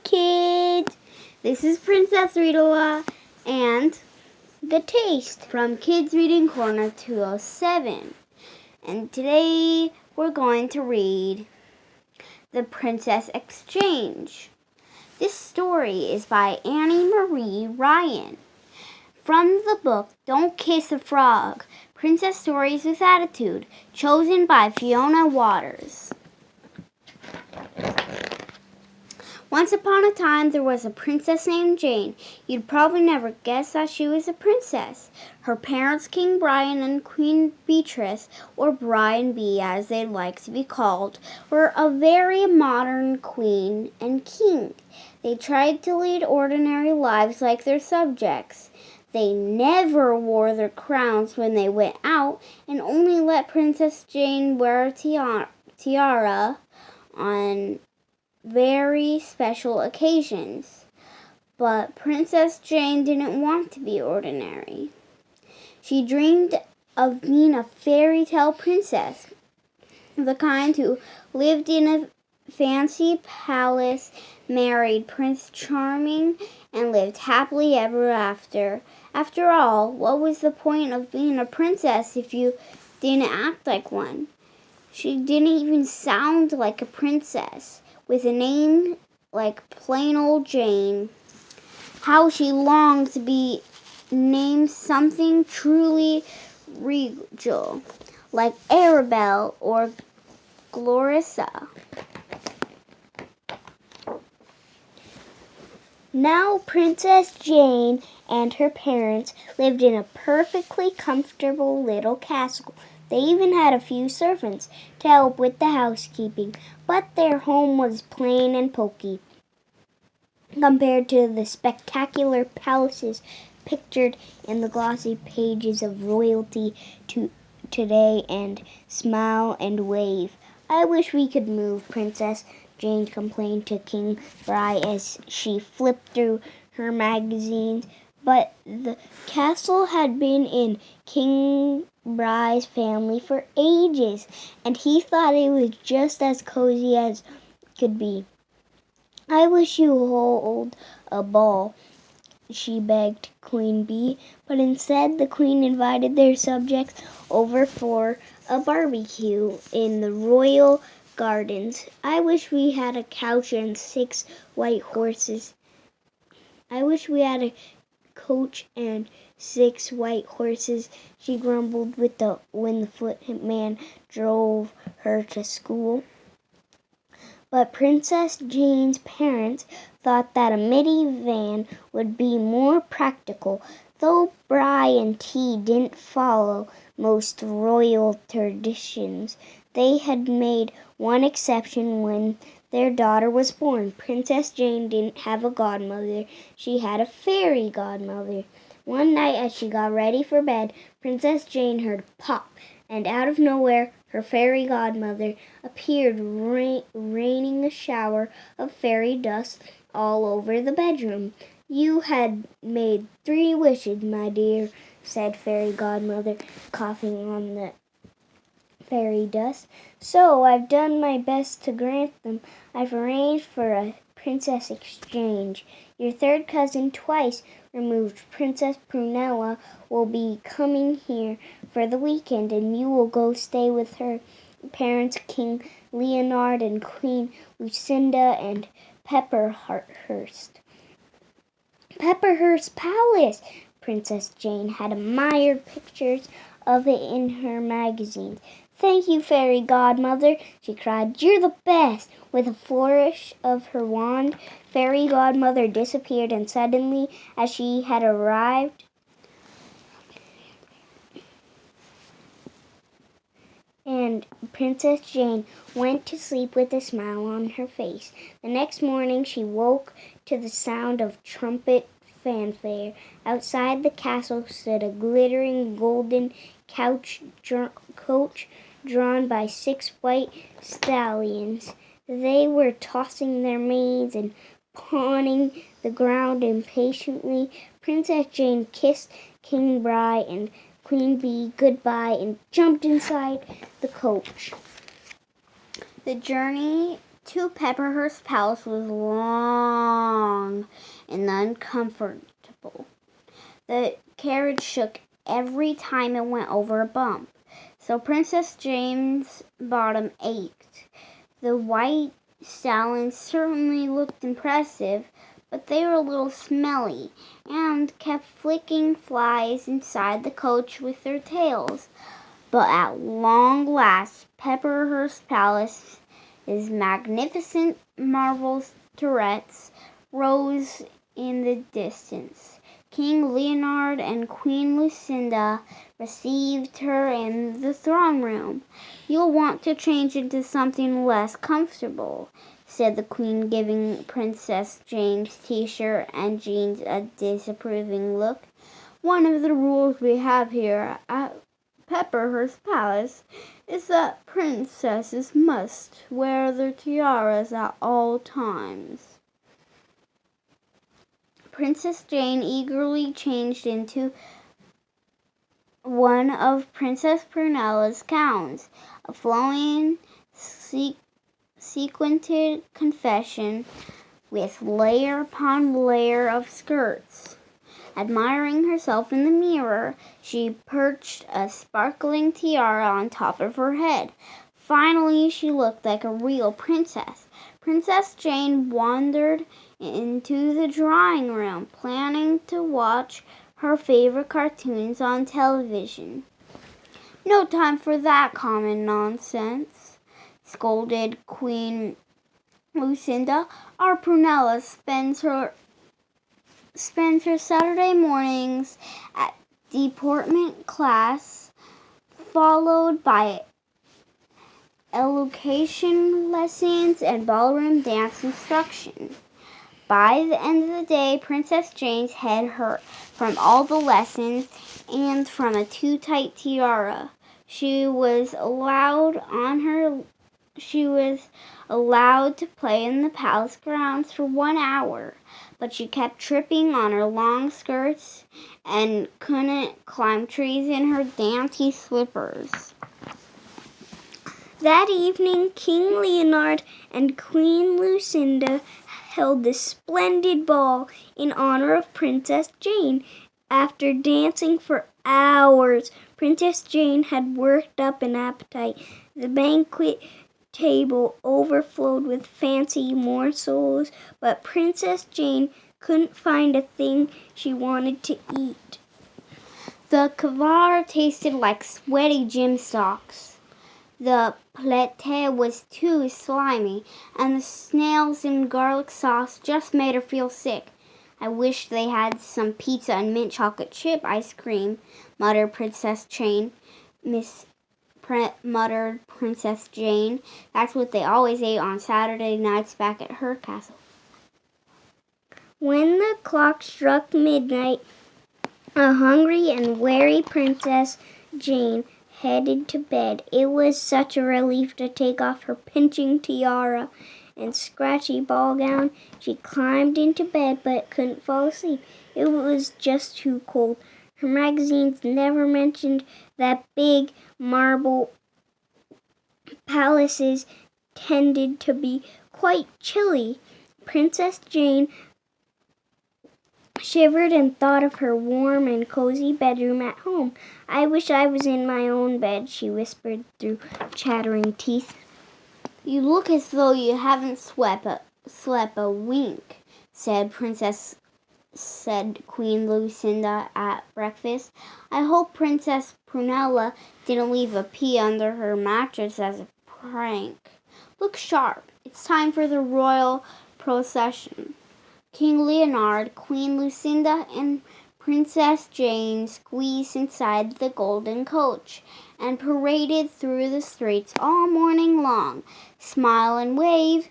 kids! This is Princess Readaloud and The Taste from Kids Reading Corner 207. And today we're going to read The Princess Exchange. This story is by Annie Marie Ryan. From the book Don't Kiss a Frog, Princess Stories with Attitude, chosen by Fiona Waters. Once upon a time, there was a princess named Jane. You'd probably never guess that she was a princess. Her parents, King Brian and Queen Beatrice, or Brian B as they like to be called, were a very modern queen and king. They tried to lead ordinary lives like their subjects. They never wore their crowns when they went out and only let Princess Jane wear a tiara on very special occasions. But Princess Jane didn't want to be ordinary. She dreamed of being a fairy tale princess, the kind who lived in a fancy palace, married Prince Charming, and lived happily ever after. After all, what was the point of being a princess if you didn't act like one? She didn't even sound like a princess. With a name like plain old Jane, how she longed to be named something truly regal, like Arabelle or Glorissa. Now Princess Jane and her parents lived in a perfectly comfortable little castle. They even had a few servants to help with the housekeeping, but their home was plain and poky compared to the spectacular palaces pictured in the glossy pages of royalty today and smile and wave. I wish we could move, Princess Jane complained to King Bri as she flipped through her magazines, but the castle had been in King Bri's family for ages, and he thought it was just as cozy as could be. I wish you hold a ball, she begged Queen Bee, but instead the queen invited their subjects over for a barbecue in the royal gardens. I wish we had a couch and 6 white horses. I wish we had a coach and 6 white horses, she grumbled when the footman drove her to school. But Princess Jane's parents thought that a minivan would be more practical, though Bri and T didn't follow most royal traditions. They had made one exception when their daughter was born. Princess Jane didn't have a godmother. She had a fairy godmother. One night as she got ready for bed, Princess Jane heard a pop, and out of nowhere her fairy godmother appeared, raining a shower of fairy dust all over the bedroom. You had made 3 wishes, my dear, said fairy godmother, coughing on the fairy dust. So I've done my best to grant them. I've arranged for a princess exchange. Your third cousin, twice removed Princess Prunella, will be coming here for the weekend, and you will go stay with her parents, King Leonard and Queen Lucinda and Pepperhurst. Pepperhurst Palace! Princess Jane had admired pictures of it in her magazines. Thank you, fairy godmother, she cried. You're the best. With a flourish of her wand, fairy godmother disappeared, and suddenly, as she had arrived, and Princess Jane went to sleep with a smile on her face. The next morning she woke to the sound of trumpet fanfare. Outside the castle stood a glittering golden coach drawn by 6 white stallions. They were tossing their manes and pawing the ground impatiently. Princess Jane kissed King Bri and Queen Bee goodbye and jumped inside the coach. The journey to Pepperhurst Palace was long and uncomfortable. The carriage shook every time it went over a bump, so Princess Jane's bottom ached. The white stallions certainly looked impressive, but they were a little smelly and kept flicking flies inside the coach with their tails. But at long last, Pepperhurst Palace's magnificent marble turrets rose in the distance. King Leonard and Queen Lucinda received her in the throne room. "You'll want to change into something less comfortable," said the Queen, giving Princess Jane's t-shirt and jeans a disapproving look. "One of the rules we have here at Pepperhurst Palace is that princesses must wear their tiaras at all times." Princess Jane eagerly changed into one of Princess Prunella's gowns, a flowing sequined confection with layer upon layer of skirts. Admiring herself in the mirror, she perched a sparkling tiara on top of her head. Finally, she looked like a real princess. Princess Jane wandered into the drawing room, planning to watch her favorite cartoons on television. "No time for that common nonsense," scolded Queen Lucinda. "Our Prunella spends her Saturday mornings at deportment class, followed by elocution lessons and ballroom dance instruction. By the end of the day, Princess Jane's head hurt from all the lessons and from a too tight tiara. She was allowed to play in the palace grounds for 1 hour, but she kept tripping on her long skirts and couldn't climb trees in her dainty slippers. That evening, King Leonard and Queen Lucinda held a splendid ball in honor of Princess Jane. After dancing for hours, Princess Jane had worked up an appetite. The banquet table overflowed with fancy morsels, but Princess Jane couldn't find a thing she wanted to eat. The caviar tasted like sweaty gym socks. The pâté was too slimy, and the snails in garlic sauce just made her feel sick. "I wish they had some pizza and mint chocolate chip ice cream," muttered Princess Jane. Muttered Princess Jane. That's what they always ate on Saturday nights back at her castle. When the clock struck midnight, a hungry and weary Princess Jane headed to bed. It was such a relief to take off her pinching tiara and scratchy ball gown. She climbed into bed but couldn't fall asleep. It was just too cold. Her magazines never mentioned that big marble palaces tended to be quite chilly. Princess Jane shivered and thought of her warm and cozy bedroom at home. "I wish I was in my own bed," she whispered through chattering teeth. "You look as though you haven't slept a wink," said Queen Lucinda at breakfast. "I hope Princess Prunella didn't leave a pea under her mattress as a prank. Look sharp. It's time for the royal procession." King Leonard, Queen Lucinda, and Princess Jane squeezed inside the golden coach and paraded through the streets all morning long. "Smile and wave,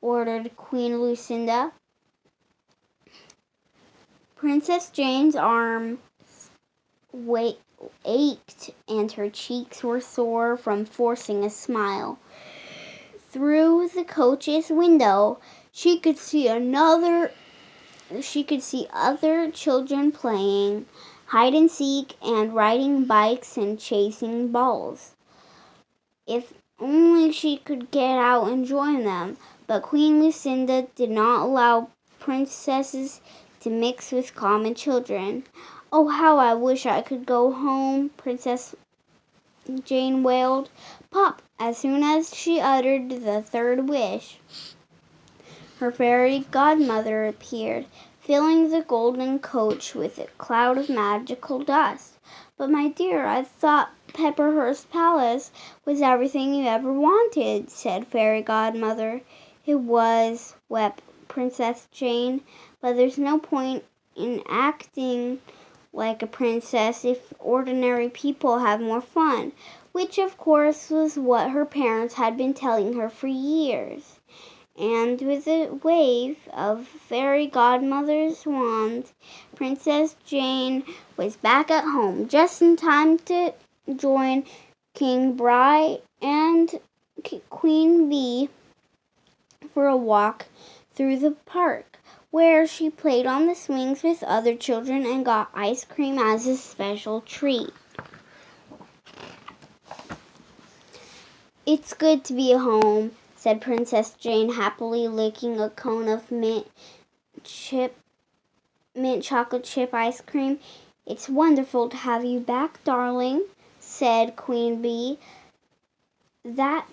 ordered Queen Lucinda. Princess Jane's arms ached and her cheeks were sore from forcing a smile. Through the coach's window, she could see other children playing hide and seek and riding bikes and chasing balls. If only she could get out and join them. But Queen Lucinda did not allow princesses to mix with common children. "Oh, how I wish I could go home," Princess Jane wailed. Pop! As soon as she uttered the third wish, her fairy godmother appeared, filling the golden coach with a cloud of magical dust. "But my dear, I thought Pepperhurst Palace was everything you ever wanted," said Fairy Godmother. "It was," wept Princess Jane, "but there's no point in acting like a princess if ordinary people have more fun," which of course was what her parents had been telling her for years. And with a wave of Fairy Godmother's wand, Princess Jane was back at home just in time to join King Bright and Queen Bee for a walk through the park, where she played on the swings with other children and got ice cream as a special treat. "It's good to be home," said Princess Jane, happily licking a cone of mint chocolate chip ice cream. "It's wonderful to have you back, darling," said Queen Bee. That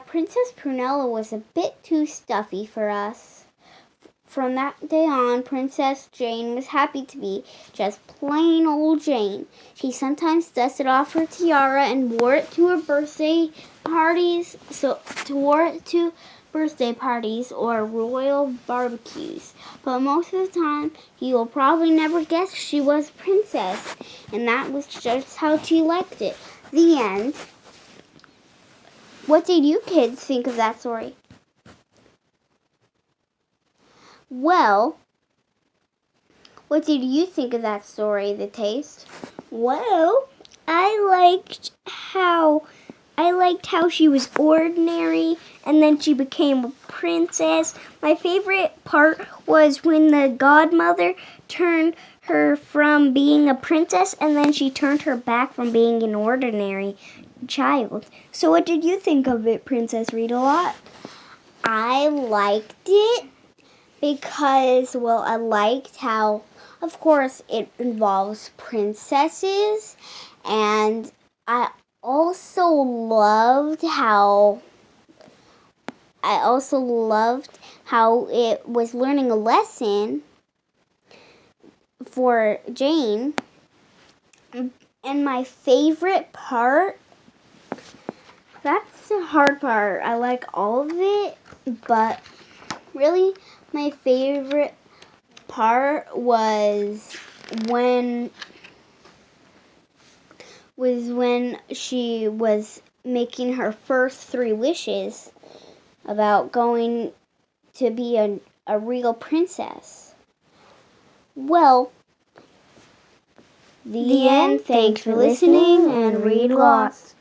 Princess Prunella was a bit too stuffy for us." From that day on, Princess Jane was happy to be just plain old Jane. She sometimes dusted off her tiara and wore it to birthday parties or royal barbecues. But most of the time, you will probably never guess she was a princess, and that was just how she liked it. The end. What did you kids think of that story? Well, what did you think of that story, The Taste? Well, I liked how she was ordinary and then she became a princess. My favorite part was when the godmother turned her from being a princess and then she turned her back from being an ordinary child. So what did you think of it, Princess Readalong? I liked it because, well, I liked how, of course, it involves princesses, and I also loved how it was learning a lesson for Jane. And my favorite part, that's the hard part. I like all of it, but really my favorite part was when she was making her first 3 wishes about going to be a real princess. Well, the end. Thanks for listening, and read lots.